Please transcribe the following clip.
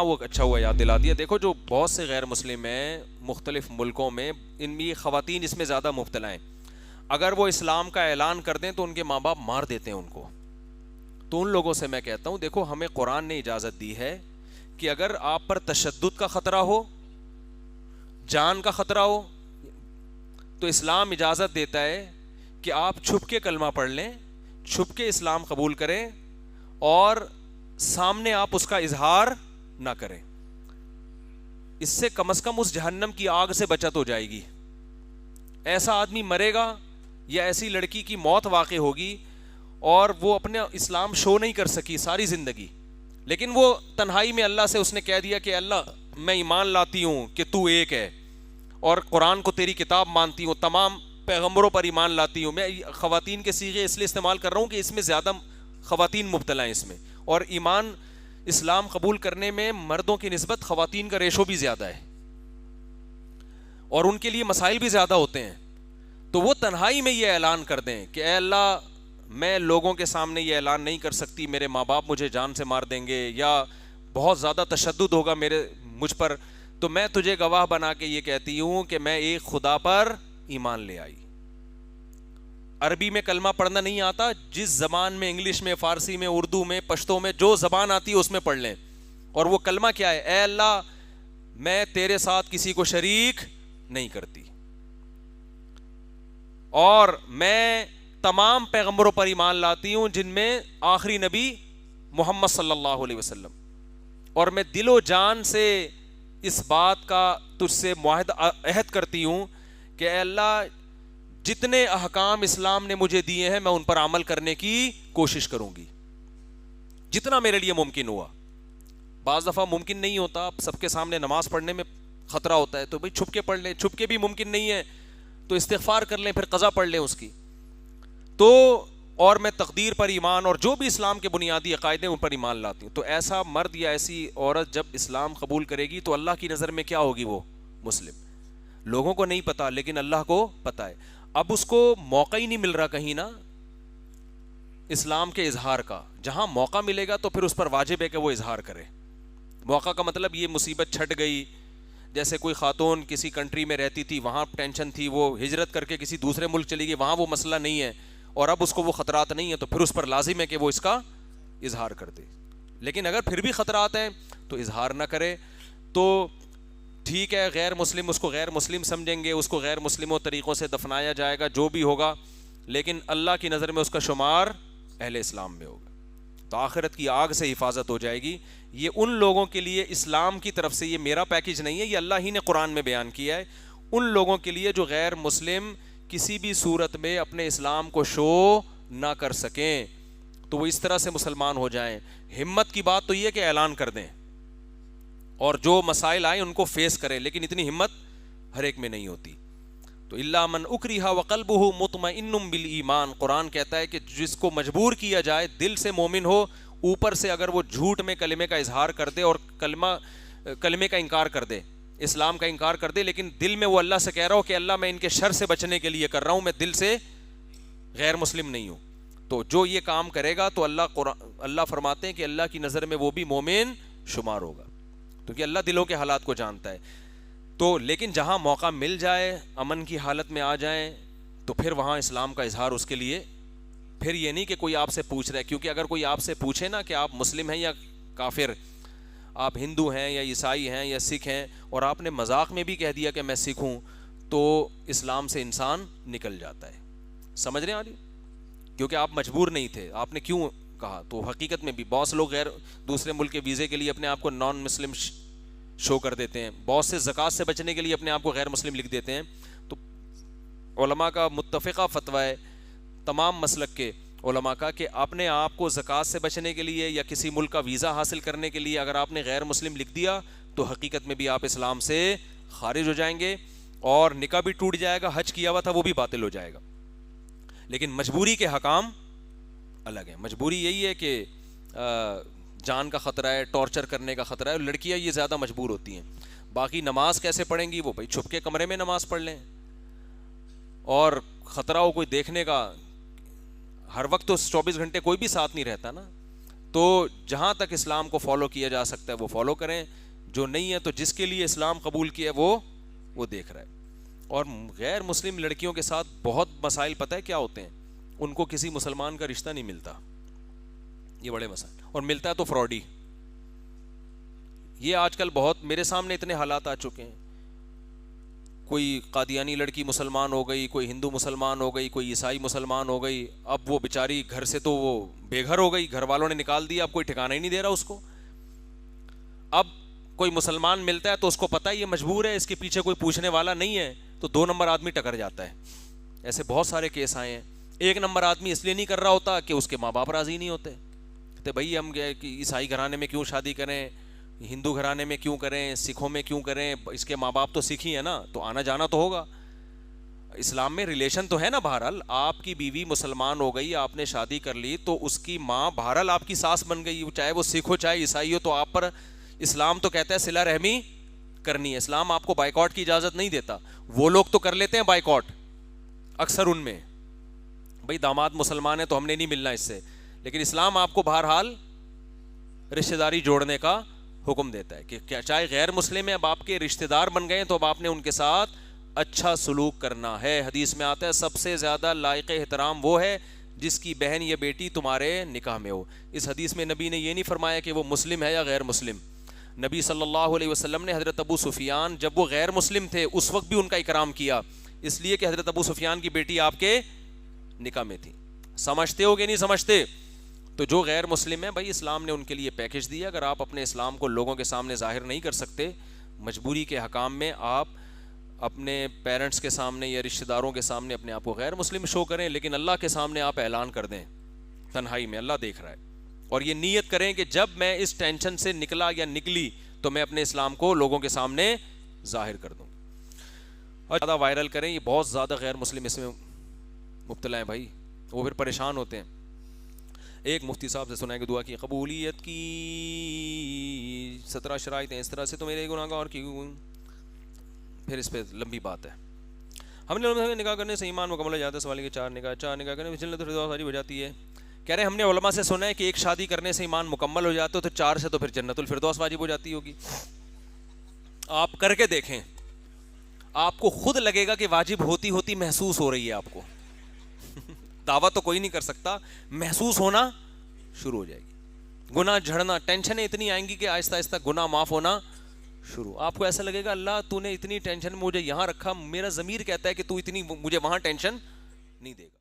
وہ اچھا ہوا یاد دلا دیا. دیکھو جو بہت سے غیر مسلم ہیں مختلف ملکوں میں، ان میں خواتین اس میں زیادہ مبتلا ہیں. اگر وہ اسلام کا اعلان کر دیں تو ان کے ماں باپ مار دیتے ہیں ان کو. تو ان لوگوں سے میں کہتا ہوں دیکھو ہمیں قرآن نے اجازت دی ہے کہ اگر آپ پر تشدد کا خطرہ ہو، جان کا خطرہ ہو، تو اسلام اجازت دیتا ہے کہ آپ چھپ کے کلمہ پڑھ لیں، چھپ کے اسلام قبول کریں اور سامنے آپ اس کا اظہار نہ کریں. اس سے کم از کم اس جہنم کی آگ سے بچت ہو جائے گی. ایسا آدمی مرے گا یا ایسی لڑکی کی موت واقع ہوگی اور وہ اپنے اسلام شو نہیں کر سکی ساری زندگی، لیکن وہ تنہائی میں اللہ سے اس نے کہہ دیا کہ اللہ میں ایمان لاتی ہوں کہ تو ایک ہے اور قرآن کو تیری کتاب مانتی ہوں، تمام پیغمبروں پر ایمان لاتی ہوں. میں خواتین کے صیغے اس لیے استعمال کر رہا ہوں کہ اس میں زیادہ خواتین مبتلا ہیں اس میں، اور ایمان اسلام قبول کرنے میں مردوں کی نسبت خواتین کا ریشو بھی زیادہ ہے اور ان کے لیے مسائل بھی زیادہ ہوتے ہیں. تو وہ تنہائی میں یہ اعلان کر دیں کہ اے اللہ میں لوگوں کے سامنے یہ اعلان نہیں کر سکتی، میرے ماں باپ مجھے جان سے مار دیں گے یا بہت زیادہ تشدد ہوگا مجھ پر، تو میں تجھے گواہ بنا کے یہ کہتی ہوں کہ میں ایک خدا پر ایمان لے آئی. عربی میں کلمہ پڑھنا نہیں آتا، جس زبان میں، انگلش میں، فارسی میں، اردو میں، پشتو میں، جو زبان آتی ہے اس میں پڑھ لیں. اور وہ کلمہ کیا ہے؟ اے اللہ میں تیرے ساتھ کسی کو شریک نہیں کرتی اور میں تمام پیغمبروں پر ایمان لاتی ہوں جن میں آخری نبی محمد صلی اللہ علیہ وسلم، اور میں دل و جان سے اس بات کا تجھ سے عہد کرتی ہوں کہ اے اللہ جتنے احکام اسلام نے مجھے دیے ہیں میں ان پر عمل کرنے کی کوشش کروں گی جتنا میرے لیے ممکن ہوا. بعض دفعہ ممکن نہیں ہوتا، سب کے سامنے نماز پڑھنے میں خطرہ ہوتا ہے تو بھئی چھپ کے پڑھ لیں، چھپ کے بھی ممکن نہیں ہے تو استغفار کر لیں، پھر قضا پڑھ لیں اس کی. تو اور میں تقدیر پر ایمان اور جو بھی اسلام کے بنیادی عقائد ہیں ان پر ایمان لاتی ہوں. تو ایسا مرد یا ایسی عورت جب اسلام قبول کرے گی تو اللہ کی نظر میں کیا ہوگی؟ وہ مسلم. لوگوں کو نہیں پتا لیکن اللہ کو پتا ہے. اب اس کو موقع ہی نہیں مل رہا کہیں نا اسلام کے اظہار کا. جہاں موقع ملے گا تو پھر اس پر واجب ہے کہ وہ اظہار کرے. موقع کا مطلب یہ مصیبت چھٹ گئی، جیسے کوئی خاتون کسی کنٹری میں رہتی تھی، وہاں ٹینشن تھی، وہ ہجرت کر کے کسی دوسرے ملک چلی گئی، وہاں وہ مسئلہ نہیں ہے اور اب اس کو وہ خطرات نہیں ہے، تو پھر اس پر لازم ہے کہ وہ اس کا اظہار کر دے. لیکن اگر پھر بھی خطرات ہیں تو اظہار نہ کرے. تو ٹھیک ہے غیر مسلم اس کو غیر مسلم سمجھیں گے، اس کو غیر مسلموں طریقوں سے دفنایا جائے گا، جو بھی ہوگا، لیکن اللہ کی نظر میں اس کا شمار اہل اسلام میں ہوگا. تو آخرت کی آگ سے حفاظت ہو جائے گی. یہ ان لوگوں کے لیے اسلام کی طرف سے، یہ میرا پیکیج نہیں ہے، یہ اللہ ہی نے قرآن میں بیان کیا ہے، ان لوگوں کے لیے جو غیر مسلم کسی بھی صورت میں اپنے اسلام کو شو نہ کر سکیں تو وہ اس طرح سے مسلمان ہو جائیں. ہمت کی بات تو یہ کہ اعلان کر دیں اور جو مسائل آئیں ان کو فیس کریں، لیکن اتنی ہمت ہر ایک میں نہیں ہوتی. تو الا من اکرہ وقلبہ مطمئن بالایمان، قرآن کہتا ہے کہ جس کو مجبور کیا جائے، دل سے مومن ہو، اوپر سے اگر وہ جھوٹ میں کلمے کا اظہار کر دے اور کلمے کا انکار کر دے، اسلام کا انکار کر دے، لیکن دل میں وہ اللہ سے کہہ رہا ہو کہ اللہ میں ان کے شر سے بچنے کے لیے کر رہا ہوں، میں دل سے غیر مسلم نہیں ہوں، تو جو یہ کام کرے گا تو اللہ فرماتے ہیں کہ اللہ کی نظر میں وہ بھی مومن شمار ہوگا، کیونکہ اللہ دلوں کے حالات کو جانتا ہے. تو لیکن جہاں موقع مل جائے، امن کی حالت میں آ جائیں، تو پھر وہاں اسلام کا اظہار اس کے لیے. پھر یہ نہیں کہ کوئی آپ سے پوچھ رہا ہے، کیونکہ اگر کوئی آپ سے پوچھے نا کہ آپ مسلم ہیں یا کافر، آپ ہندو ہیں یا عیسائی ہیں یا سکھ ہیں، اور آپ نے مذاق میں بھی کہہ دیا کہ میں سکھ ہوں، تو اسلام سے انسان نکل جاتا ہے. سمجھ رہے ہیں علی؟ کیونکہ آپ مجبور نہیں تھے، آپ نے کیوں کہا. تو حقیقت میں بھی بہت سے لوگ دوسرے ملک کے ویزے کے لیے اپنے آپ کو نان مسلم شو کر دیتے ہیں، بہت سے زکوٰۃ سے بچنے کے لیے اپنے آپ کو غیر مسلم لکھ دیتے ہیں. تو علماء کا متفقہ فتویٰ ہے، تمام مسلک کے علماء کا، کہ اپنے آپ کو زکوٰۃ سے بچنے کے لیے یا کسی ملک کا ویزا حاصل کرنے کے لیے اگر آپ نے غیر مسلم لکھ دیا تو حقیقت میں بھی آپ اسلام سے خارج ہو جائیں گے اور نکاح بھی ٹوٹ جائے گا، حج کیا ہوا تھا وہ بھی باطل ہو جائے گا. لیکن مجبوری کے حکام الگ ہیں. مجبوری یہی ہے کہ جان کا خطرہ ہے, ٹارچر کرنے کا خطرہ ہے, لڑکیاں یہ زیادہ مجبور ہوتی ہیں. باقی نماز کیسے پڑھیں گی, وہ بھائی چھپ کے کمرے میں نماز پڑھ لیں, اور خطرہ ہو کوئی دیکھنے کا, ہر وقت تو 24 گھنٹے کوئی بھی ساتھ نہیں رہتا نا. تو جہاں تک اسلام کو فالو کیا جا سکتا ہے وہ فالو کریں, جو نہیں ہے تو جس کے لیے اسلام قبول کیا ہے وہ دیکھ رہا ہے. اور غیر مسلم لڑکیوں کے ساتھ بہت مسائل پتہ ہے کیا ہوتے ہیں, ان کو کسی مسلمان کا رشتہ نہیں ملتا, یہ بڑے مسائل, اور ملتا ہے تو فراڈی. یہ آج کل بہت میرے سامنے اتنے حالات آ چکے ہیں, کوئی قادیانی لڑکی مسلمان ہو گئی, کوئی ہندو مسلمان ہو گئی, کوئی عیسائی مسلمان ہو گئی, اب وہ بیچاری گھر سے تو وہ بے گھر ہو گئی, گھر والوں نے نکال دیا, اب کوئی ٹھکانہ ہی نہیں دے رہا اس کو. اب کوئی مسلمان ملتا ہے تو اس کو پتہ ہے یہ مجبور ہے, اس کے پیچھے کوئی پوچھنے والا نہیں ہے, تو 2 نمبر آدمی ٹکر جاتا ہے. ایسے بہت سارے کیس آئے ہیں. 1 نمبر آدمی اس لیے نہیں کر رہا ہوتا کہ اس کے ماں باپ راضی نہیں ہوتے, تو بھائی ہم عیسائی گھرانے میں کیوں شادی کریں, ہندو گھرانے میں کیوں کریں, سکھوں میں کیوں کریں, اس کے ماں باپ تو سکھ ہی ہیں نا, تو آنا جانا تو ہوگا. اسلام میں ریلیشن تو ہے نا. بہرحال آپ کی بیوی مسلمان ہو گئی, آپ نے شادی کر لی, تو اس کی ماں بہرحال آپ کی ساس بن گئی, چاہے وہ سکھ ہو چاہے عیسائی ہو, تو آپ پر اسلام تو کہتا ہے صلہ رحمی کرنی ہے. اسلام آپ کو بائیکاٹ کی اجازت نہیں دیتا. وہ لوگ تو کر لیتے ہیں بائیکاٹ اکثر, ان میں بھائی داماد مسلمان ہے تو ہم نے نہیں ملنا اس سے, لیکن اسلام آپ کو بہرحال رشتہ داری جوڑنے کا حکم دیتا ہے کہ چاہے غیر مسلم ہے, اب آپ کے رشتہ دار بن گئے تو اب آپ نے ان کے ساتھ اچھا سلوک کرنا ہے. حدیث میں آتا ہے سب سے زیادہ لائق احترام وہ ہے جس کی بہن یا بیٹی تمہارے نکاح میں ہو. اس حدیث میں نبی نے یہ نہیں فرمایا کہ وہ مسلم ہے یا غیر مسلم. نبی صلی اللہ علیہ وسلم نے حضرت ابو سفیان, جب وہ غیر مسلم تھے اس وقت بھی ان کا اکرام کیا, اس لیے کہ حضرت ابو سفیان کی بیٹی آپ کے نکاح میں تھی. سمجھتے ہو کہ نہیں سمجھتے؟ تو جو غیر مسلم ہے بھائی, اسلام نے ان کے لیے پیکج دیا. اگر آپ اپنے اسلام کو لوگوں کے سامنے ظاہر نہیں کر سکتے, مجبوری کے حکام میں آپ اپنے پیرنٹس کے سامنے یا رشتہ داروں کے سامنے اپنے آپ کو غیر مسلم شو کریں, لیکن اللہ کے سامنے آپ اعلان کر دیں تنہائی میں, اللہ دیکھ رہا ہے. اور یہ نیت کریں کہ جب میں اس ٹینشن سے نکلا یا نکلی تو میں اپنے اسلام کو لوگوں کے سامنے ظاہر کر دوں. اور زیادہ وائرل کریں, یہ بہت زیادہ غیر مسلم اس میں مبتلا ہیں بھائی, وہ پھر پریشان ہوتے ہیں. ایک مفتی صاحب سے سنا ہے کہ دعا کی قبولیت کی 17 شرائط ہیں, اس طرح سے تو میرے گناہ گار کی, پھر اس پہ لمبی بات ہے. ہم نے نکاح کرنے سے ایمان مکمل ہو جاتا ہے. سوال کے 4 نکاح کرنے سے جنت الفردوس واجب ہو جاتی ہے. کہہ رہے ہیں ہم نے علماء سے سنا ہے کہ ایک شادی کرنے سے ایمان مکمل ہو جاتا ہے, تو 4 سے تو پھر جنت الفردوس واجب ہو جاتی ہوگی. آپ کر کے دیکھیں, آپ کو خود لگے گا کہ واجب ہوتی ہوتی محسوس ہو رہی ہے آپ کو. دعویٰ تو کوئی نہیں کر سکتا, محسوس ہونا شروع ہو جائے گی. گناہ جھڑنا, ٹینشنیں اتنی آئیں گی کہ آہستہ آہستہ گناہ معاف ہونا شروع. آپ کو ایسا لگے گا اللہ تو نے اتنی ٹینشن مجھے یہاں رکھا, میرا ضمیر کہتا ہے کہ تو اتنی مجھے وہاں ٹینشن نہیں دے گا.